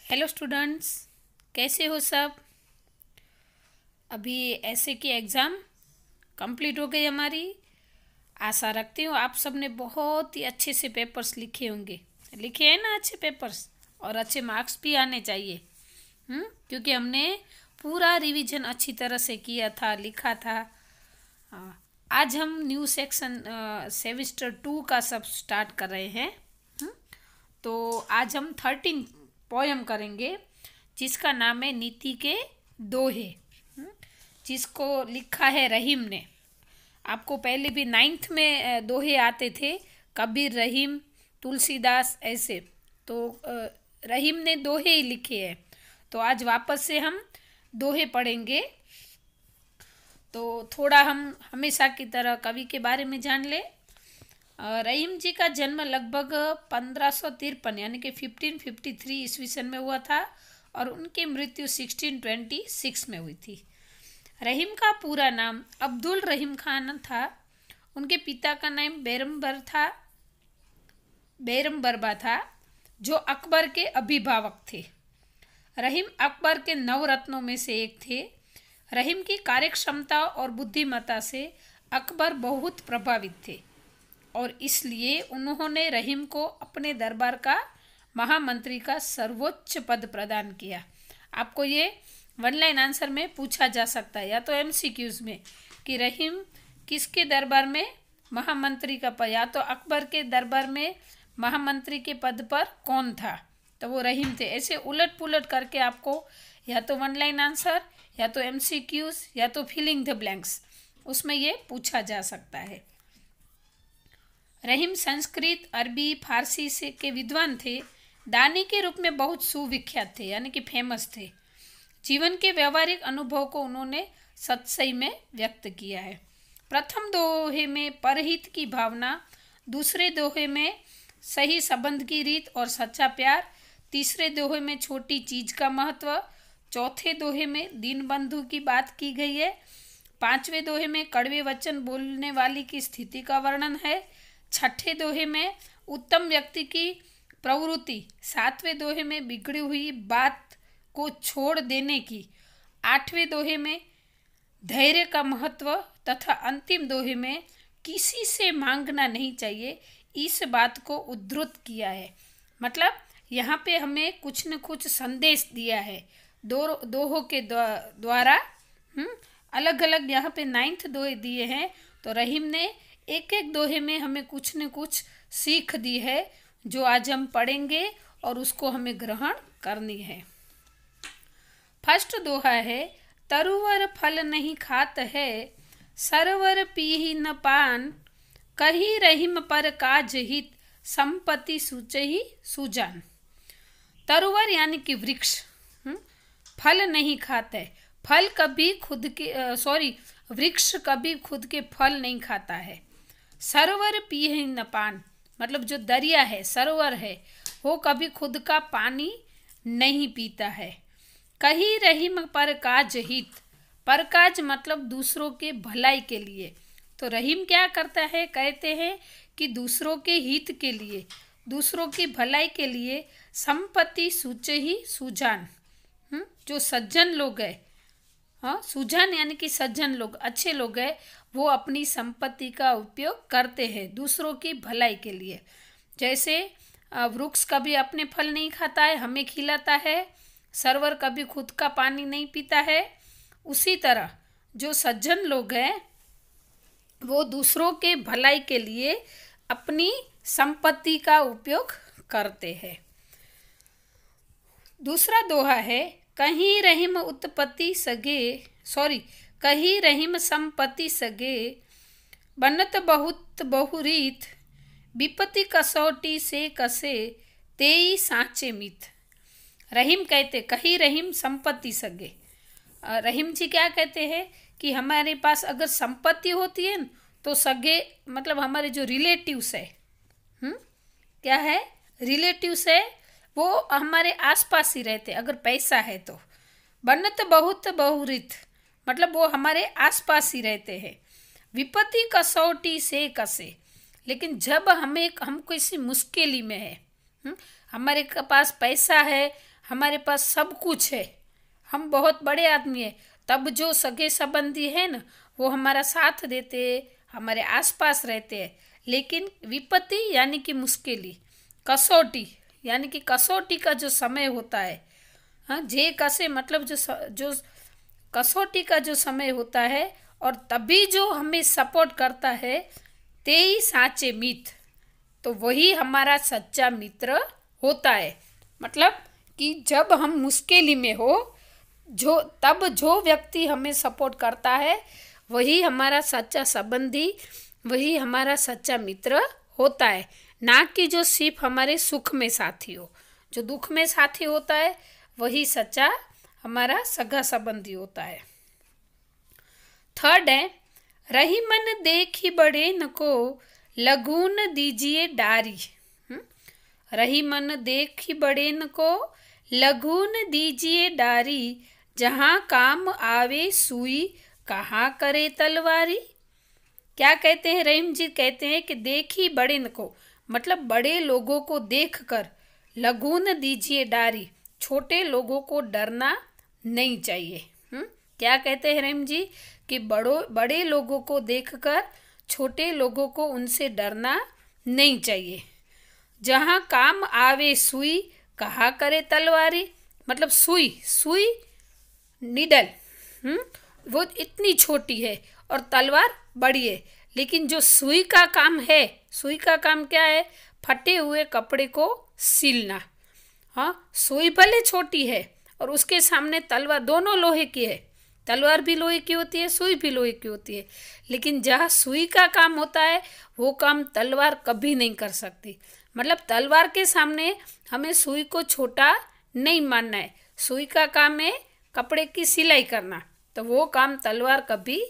Hello students, कैसे हो सब। अभी ऐसे की एग्ज़ाम कंप्लीट हो गई हमारी। आशा रखती हूँ आप सब ने बहुत ही अच्छे से पेपर्स लिखे होंगे। लिखे हैं ना अच्छे पेपर्स, और अच्छे मार्क्स भी आने चाहिए। क्योंकि हमने पूरा रिवीजन अच्छी तरह से किया था, लिखा था। हाँ, आज हम न्यू सेक्शन सेमेस्टर 2 का सब स्टार्ट कर रहे हैं। हम्म, तो आज हम 13 पोयम करेंगे, जिसका नाम है नीति के दोहे। हम्म, जिसको लिखा है रहीम ने। आपको पहले भी 9th में दोहे आते थे, कबीर, रहीम, तुलसीदास, ऐसे। तो रहीम ने दोहे ही लिखे हैं। तो आज वापस से हम दोहे पढ़ेंगे। तो थोड़ा हम हमेशा की तरह कवि के बारे में जान ले। रहीम जी का जन्म लगभग 1553 यानी कि 1553 ईस्वी सन में हुआ था, और उनकी मृत्यु 1626 में हुई थी। रहीम का पूरा नाम अब्दुल रहीम खान था। उनके पिता का नाम बेरम बरबा था, जो अकबर के अभिभावक थे। रहीम अकबर के 9 रत्नों में से एक थे। रहीम की कार्यक्षमता और बुद्धिमत्ता से अकबर बहुत प्रभावित थे, और इसलिए उन्होंने रहीम को अपने दरबार का महामंत्री का सर्वोच्च पद प्रदान किया। आपको ये 1 लाइन आंसर में पूछा जा सकता है, या तो MCQs में, कि रहीम किसके दरबार में महामंत्री का पद, या तो अकबर के दरबार में महामंत्री के पद पर कौन था, तो वो रहीम थे। ऐसे उलट पुलट करके आपको या तो 1 लाइन आंसर, या तो MCQs, या तो फिलिंग द ब्लैंक्स, उसमें ये पूछा जा सकता है। रहीम संस्कृत, अरबी, फारसी से के विद्वान थे। दानी के रूप में बहुत सुविख्यात थे, यानी कि फेमस थे। जीवन के व्यवहारिक अनुभव को उन्होंने सत्सई में व्यक्त किया है। प्रथम दोहे में परहित की भावना, दूसरे दोहे में सही संबंध की रीत और सच्चा प्यार, तीसरे दोहे में छोटी चीज का महत्व, चौथे दोहे में दीनबंधु की बात की गई है, पांचवें दोहे में कड़वे वचन बोलने वाली की स्थिति का वर्णन है, छठे दोहे में उत्तम व्यक्ति की प्रवृत्ति, सातवें दोहे में बिगड़ी हुई बात को छोड़ देने की, आठवें दोहे में धैर्य का महत्व, तथा अंतिम दोहे में किसी से मांगना नहीं चाहिए, इस बात को उद्धृत किया है। मतलब यहाँ पे हमें कुछ न कुछ संदेश दिया है दोहों के द्वारा। अलग अलग यहाँ पे 9th दोहे दिए हैं, तो रहीम ने एक एक दोहे में हमें कुछ न कुछ सीख दी है, जो आज हम पढ़ेंगे और उसको हमें ग्रहण करनी है। फर्स्ट दोहा है, तरुवर फल नहीं खात है, सरवर पीही न पान, कही रहीम पर काज हित, संपत्ति सुचहि सुजान। तरुवर यानी कि वृक्ष फल नहीं खाता है। फल कभी खुद के वृक्ष कभी खुद के फल नहीं खाता है। सरोवर पीहे न पान, मतलब जो दरिया है, सरोवर है, वो कभी खुद का पानी नहीं पीता है। कही रहीम पर काज हित, पर काज मतलब दूसरों के भलाई के लिए। तो रहीम क्या करता है, कहते हैं कि दूसरों के हित के लिए, दूसरों की भलाई के लिए संपत्ति सुचहि सुजान। जो सज्जन लोग है, हाँ, सुजान यानी कि सज्जन लोग, अच्छे लोग हैं, वो अपनी संपत्ति का उपयोग करते हैं दूसरों की भलाई के लिए। जैसे वृक्ष कभी अपने फल नहीं खाता है, हमें खिलाता है। सरवर कभी खुद का पानी नहीं पीता है। उसी तरह जो सज्जन लोग हैं, वो दूसरों के भलाई के लिए अपनी संपत्ति का उपयोग करते हैं। दूसरा दोहा है, कहीं रहीम उत्पत्ति सगे, कहीं रहीम संपत्ति सगे, बनत बहुत बहुरीत, विपत्ति कसौटी से कसे, तेई साँचे मित। रहीम कहते, कहीं रहीम संपत्ति सगे। रहीम जी क्या कहते हैं कि हमारे पास अगर संपत्ति होती है तो सगे मतलब हमारे जो रिलेटिव्स है, क्या है, रिलेटिव्स है, वो हमारे आसपास ही रहते अगर पैसा है तो। बनत बहुत बहुरित मतलब वो हमारे आसपास ही रहते हैं। विपत्ति कसौटी से कसे, लेकिन जब हम किसी मुश्किल में है, हमारे पास पैसा है, हमारे पास सब कुछ है, हम बहुत बड़े आदमी हैं, तब जो सगे संबंधी है ना वो हमारा साथ देते, हमारे आसपास रहते हैं। लेकिन विपत्ति यानी कि मुश्किली, कसौटी यानी कि कसौटी का जो समय होता है, हाँ, जे कसे मतलब जो कसौटी का जो समय होता है, और तभी जो हमें सपोर्ट करता है, ते ही साचे मित्र, तो वही हमारा सच्चा मित्र होता है। मतलब कि जब हम मुश्किल में हो, तब जो व्यक्ति हमें सपोर्ट करता है वही हमारा सच्चा संबंधी, वही हमारा सच्चा मित्र होता है, ना कि जो सिर्फ हमारे सुख में साथी हो। जो दुख में साथी होता है वही सच्चा हमारा सगा संबंधी होता है। थर्ड है, रही मन देखी बड़े न को, लगून दीजिए डारी। रही मन देखी बड़े न को, लगून दीजिए डारी, जहाँ काम आवे सुई, कहाँ करे तलवारी। क्या कहते हैं रहीम जी? कहते हैं कि देखी बड़े न को, मतलब बड़े लोगों को देखकर, लगून दीजिए डारी, छोटे लोगों को डरना नहीं चाहिए। क्या कहते हैं रहीम जी? कि बड़े लोगों को देखकर छोटे लोगों को उनसे डरना नहीं चाहिए। जहाँ काम आवे सुई, कहाँ करे तलवारी। मतलब सुई निडल, वो इतनी छोटी है और तलवार बड़ी है, लेकिन जो सुई का काम है, सुई का काम क्या है? फटे हुए कपड़े को सिलना। हाँ, सुई भले छोटी है और उसके सामने तलवार, दोनों लोहे की है, तलवार भी लोहे की होती है, सुई भी लोहे की होती है, लेकिन जहाँ सुई का काम होता है वो काम तलवार कभी नहीं कर सकती। मतलब तलवार के सामने हमें सुई को छोटा नहीं मानना है। सुई का काम है कपड़े की सिलाई करना, तो वो काम तलवार कभी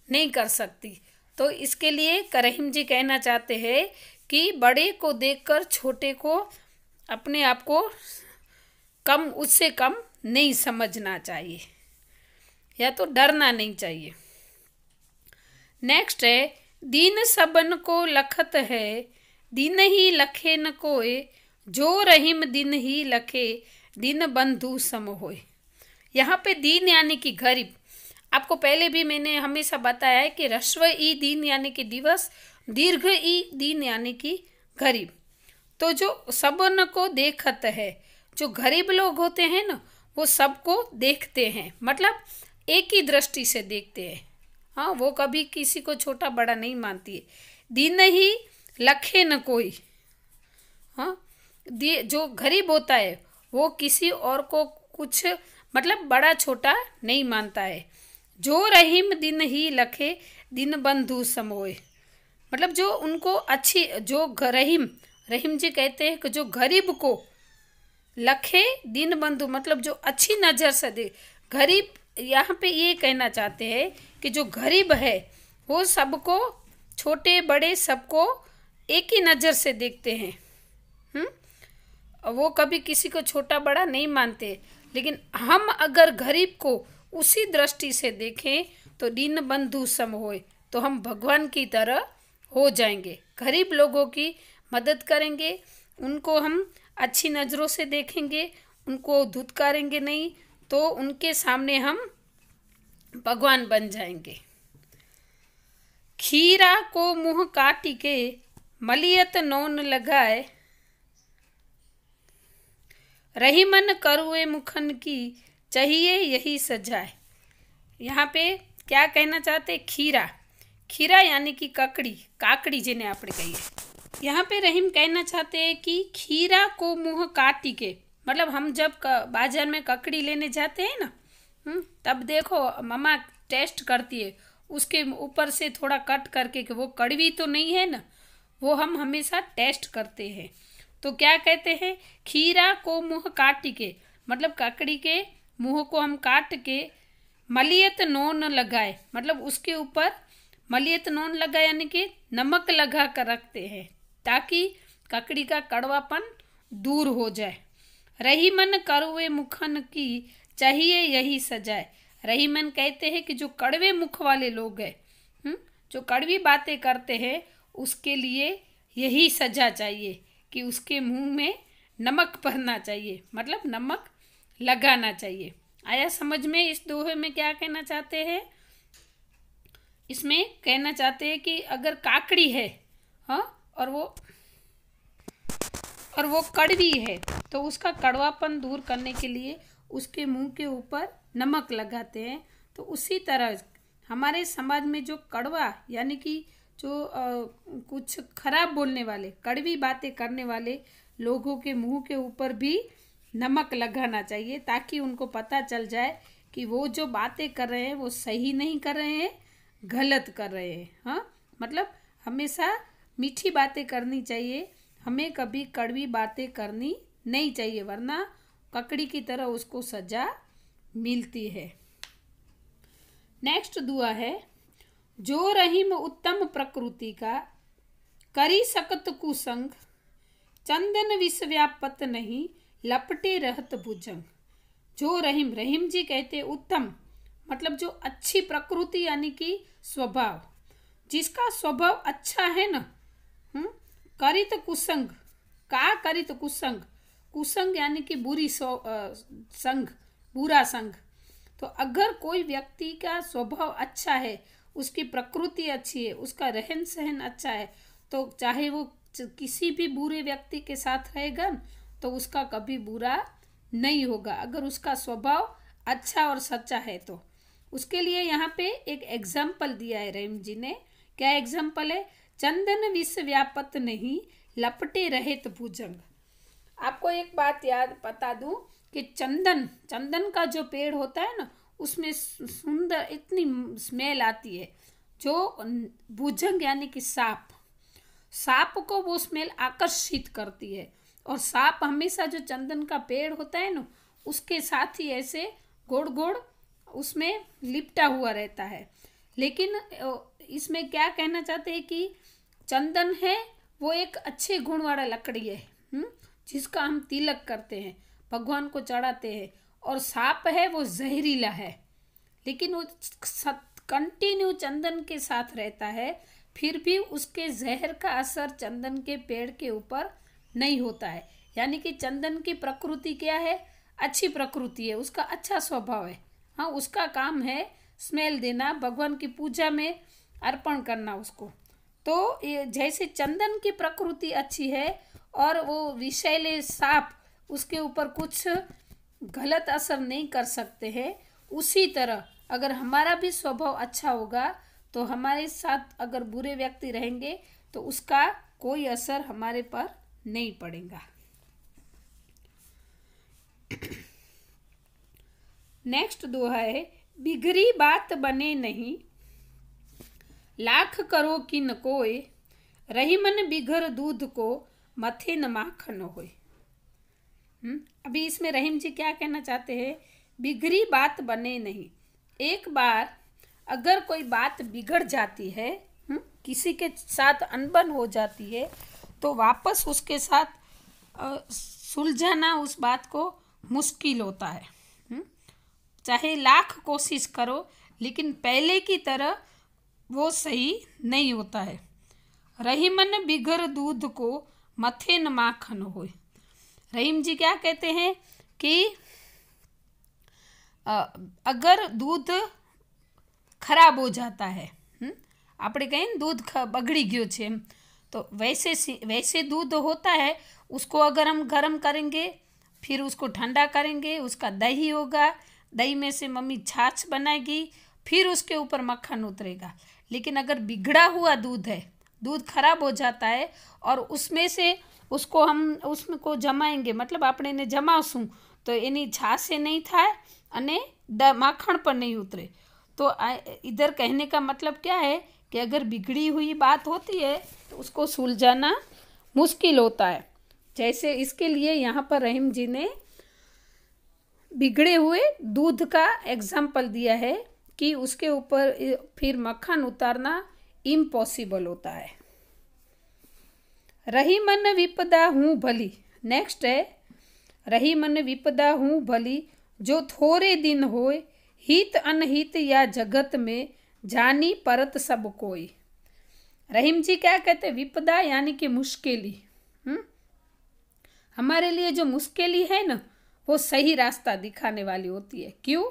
नहीं कर सकती। तो इसके लिए रहीम जी कहना चाहते हैं कि बड़े को देखकर छोटे को, अपने आप को कम, उससे कम नहीं समझना चाहिए, या तो डरना नहीं चाहिए। नेक्स्ट है, दीन सबन को लखत है, दिन ही लखे न कोय, जो रहीम दिन ही लखे, दिन बंधु सम होय। यहाँ पे दीन यानी कि गरीब, आपको पहले भी मैंने हमेशा बताया है कि ह्रस्व ई दीन यानी कि दिवस, दीर्घ ई दीन यानी कि गरीब। तो जो सबन को देखत है, जो गरीब लोग होते हैं ना वो सबको देखते हैं, मतलब एक ही दृष्टि से देखते हैं। हाँ, वो कभी किसी को छोटा बड़ा नहीं मानती है। दिन ही लखे न कोई, हाँ, जो गरीब होता है वो किसी और को कुछ मतलब बड़ा छोटा नहीं मानता है। जो रहीम दिन ही लखे, दिन बंधु समोय, मतलब जो उनको अच्छी, जो रहीम जी कहते हैं कि जो गरीब को लखे दिन बंधु, मतलब जो अच्छी नज़र से दे। गरीब यहाँ पे ये कहना चाहते हैं कि जो गरीब है वो सबको, छोटे बड़े सबको एक ही नज़र से देखते हैं। वो कभी किसी को छोटा बड़ा नहीं मानते। लेकिन हम अगर गरीब को उसी दृष्टि से देखें तो दीन बंधु सम होए, तो हम भगवान की तरह हो जाएंगे। गरीब लोगों की मदद करेंगे, उनको हम अच्छी नज़रों से देखेंगे, उनको धुतकारेंगे नहीं, तो उनके सामने हम भगवान बन जाएंगे। खीरा को मुँह काटी के, मलियत नौन लगाए, रही मन करुए मुखन की, चाहिए यही सजाए। यहाँ पे क्या कहना चाहते? खीरा यानी कि काकड़ी जिन्हें आपने कही है। यहाँ पे रहीम कहना चाहते हैं कि खीरा को मुँह काटी के, मतलब हम जब बाजार में ककड़ी लेने जाते हैं ना, तब देखो मम्मा टेस्ट करती है, उसके ऊपर से थोड़ा कट करके कि वो कड़वी तो नहीं है ना, वो हम हमेशा टेस्ट करते हैं। तो क्या कहते हैं? खीरा को मुँह काटी के, मतलब ककड़ी के मुँह को हम काट के, मलियत नोन लगाए, मतलब उसके ऊपर मलियत नोन लगाए यानी कि नमक लगा कर रखते हैं ताकि ककड़ी का कड़वापन दूर हो जाए। रही मन करुए मुखन की, चाहिए यही सजाए। रही मन कहते हैं कि जो कड़वे मुख वाले लोग हैं, जो कड़वी बातें करते हैं, उसके लिए यही सजा चाहिए कि उसके मुंह में नमक भरना चाहिए, मतलब नमक लगाना चाहिए। आया समझ में इस दोहे में क्या कहना चाहते हैं? इसमें कहना चाहते हैं कि अगर काकड़ी है, हाँ, और वो कड़वी है, तो उसका कड़वापन दूर करने के लिए उसके मुंह के ऊपर नमक लगाते हैं। तो उसी तरह हमारे समाज में जो कड़वा यानी कि जो कुछ खराब बोलने वाले, कड़वी बातें करने वाले लोगों के मुंह के ऊपर भी नमक लगाना चाहिए, ताकि उनको पता चल जाए कि वो जो बातें कर रहे हैं वो सही नहीं कर रहे हैं, गलत कर रहे हैं। हाँ, मतलब हमेशा मीठी बातें करनी चाहिए, हमें कभी कड़वी बातें करनी नहीं चाहिए, वरना ककड़ी की तरह उसको सजा मिलती है। नेक्स्ट दुआ है, जो रहीम उत्तम प्रकृति का, करी सकत कुसंग, चंदन विष व्यापत नहीं, लपटे रहत भुजंग। जो रहीम, रहीम जी कहते उत्तम, मतलब जो अच्छी प्रकृति यानी कि स्वभाव, जिसका स्वभाव अच्छा है ना, करित कुसंग, का करित कुसंग, कुसंग यानी कि बुरी संग, बुरा संग। तो अगर कोई व्यक्ति का स्वभाव अच्छा है, उसकी प्रकृति अच्छी है, उसका रहन सहन अच्छा है, तो चाहे वो किसी भी बुरे व्यक्ति के साथ रहेगा तो उसका कभी बुरा नहीं होगा, अगर उसका स्वभाव अच्छा और सच्चा है तो। उसके लिए यहाँ पे एक एग्जाम्पल दिया है रहीम जी ने। क्या एग्जाम्पल है? चंदन विष व्यापत नहीं, लपटे रहेत भुजंग। आपको एक बात याद बता दूं कि चंदन का जो पेड़ होता है ना, उसमें सुंदर इतनी स्मेल आती है। जो भुजंग यानी कि सांप को वो स्मेल आकर्षित करती है, और सांप हमेशा जो चंदन का पेड़ होता है ना, उसके साथ ही ऐसे गोड़ गोड़ उसमें लिपटा हुआ रहता है। लेकिन इसमें क्या कहना चाहते हैं कि चंदन है वो एक अच्छे गुण वाला लकड़ी है, जिसका हम तिलक करते हैं, भगवान को चढ़ाते हैं। और सांप है वो जहरीला है, लेकिन वो कंटिन्यू चंदन के साथ रहता है, फिर भी उसके जहर का असर चंदन के पेड़ के ऊपर नहीं होता है। यानी कि चंदन की प्रकृति क्या है? अच्छी प्रकृति है, उसका अच्छा स्वभाव है। हाँ, उसका काम है स्मेल देना, भगवान की पूजा में अर्पण करना उसको। तो ये जैसे चंदन की प्रकृति अच्छी है और वो विषैले सांप उसके ऊपर कुछ गलत असर नहीं कर सकते हैं, उसी तरह अगर हमारा भी स्वभाव अच्छा होगा तो हमारे साथ अगर बुरे व्यक्ति रहेंगे तो उसका कोई असर हमारे पर नहीं पड़ेगा। नेक्स्ट दोहा है, बिगड़ी बात बने नहीं, लाख करो किन कोय, रही मन बिगर दूध को, मथे न माखन होय। अभी इसमें रहीम जी क्या कहना चाहते हैं? बिगड़ी बात बने नहीं। एक बार अगर कोई बात बिगड़ जाती है, किसी के साथ अनबन हो जाती है, तो वापस उसके साथ सुलझाना उस बात को मुश्किल होता है। चाहे लाख कोशिश करो, लेकिन पहले की तरह वो सही नहीं होता है। रही मन बिगर दूध को, मथे न माखन होय। रहीम जी क्या कहते हैं कि अगर दूध खराब हो जाता है, આપણે કહીએ ને दूध બગડી ગયો છે, तो वैसे दूध होता है, उसको अगर हम गर्म करेंगे, फिर उसको ठंडा करेंगे, उसका दही होगा, दही में से मम्मी छाछ बनाएगी, फिर उसके ऊपर मक्खन उतरेगा। लेकिन अगर बिगड़ा हुआ दूध है, दूध खराब हो जाता है और उसमें से उसको हम उसमें को जमाएंगे, मतलब આપણે એને જમાવશું તો એની છાશે नहीं થાય અને માખણ पर नहीं उतरे। तो इधर कहने का मतलब क्या है कि अगर बिगड़ी हुई बात होती है तो उसको सुलझाना मुश्किल होता है। जैसे इसके लिए यहाँ पर रहीम जी ने बिगड़े हुए दूध का एग्जाम्पल दिया है कि उसके ऊपर फिर मक्खन उतारना इम्पॉसिबल होता है। रही मन विपदा हूँ भली। नेक्स्ट है, रही मन विपदा हूँ भली, जो थोड़े दिन होए, हित अनहित या जगत में, जानी परत सब कोई। रहीम जी क्या कहते हैं? विपदा यानी कि मुश्किली। हमारे लिए जो मुश्किली है ना, वो सही रास्ता दिखाने वाली होती है। क्यों?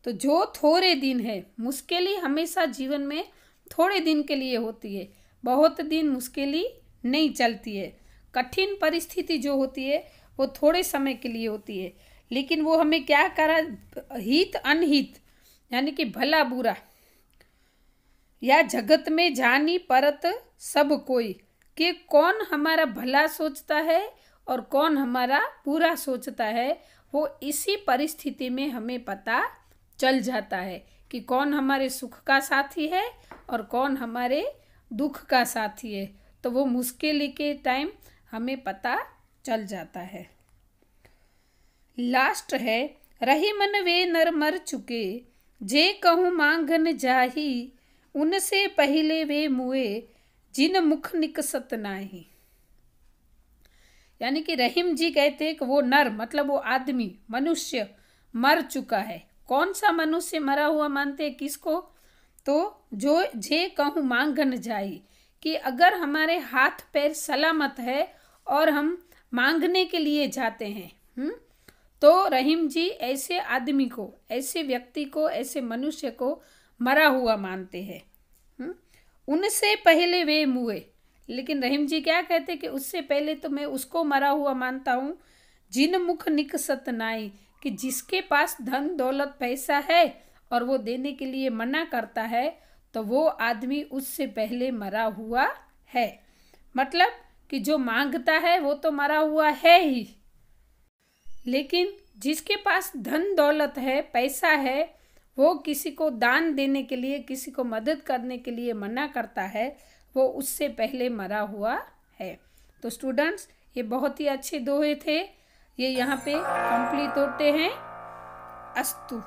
तो जो थोड़े दिन है, मुश्किलें हमेशा जीवन में थोड़े दिन के लिए होती है, बहुत दिन मुश्किलें नहीं चलती है। कठिन परिस्थिति जो होती है वो थोड़े समय के लिए होती है, लेकिन वो हमें क्या करा, हित अनहित यानी कि भला बुरा या जगत में जानी परत सब कोई, कि कौन हमारा भला सोचता है और कौन हमारा बुरा सोचता है, वो इसी परिस्थिति में हमें पता चल जाता है कि कौन हमारे सुख का साथी है और कौन हमारे दुख का साथी है। तो वो मुश्किल के टाइम हमें पता चल जाता है। लास्ट है, रही मन वे नर मर चुके, जे कहूँ मांगन जाही, उनसे पहले वे मुए, जिन मुख निकसत नाही। यानी कि रहीम जी कहते हैं कि वो नर मतलब वो आदमी, मनुष्य मर चुका है। कौन सा मनुष्य मरा हुआ मानते हैं किसको? तो जो जे कहूँ मांगन जाई, कि अगर हमारे हाथ पैर सलामत है और हम मांगने के लिए जाते हैं, तो रहीम जी ऐसे आदमी को, ऐसे व्यक्ति को, ऐसे मनुष्य को मरा हुआ मानते हैं। उनसे पहले वे मुए, लेकिन रहीम जी क्या कहते कि उससे पहले तो मैं उसको मरा हुआ मानता हूँ, जिन मुख निकसत नाई, कि जिसके पास धन दौलत पैसा है और वो देने के लिए मना करता है, तो वो आदमी उससे पहले मरा हुआ है। मतलब कि जो मांगता है वो तो मरा हुआ है ही, लेकिन जिसके पास धन दौलत है, पैसा है, वो किसी को दान देने के लिए, किसी को मदद करने के लिए मना करता है, वो उससे पहले मरा हुआ है। तो स्टूडेंट्स, ये बहुत ही अच्छे दोहे थे, ये यहाँ पे कंप्लीट होते हैं। अस्तु।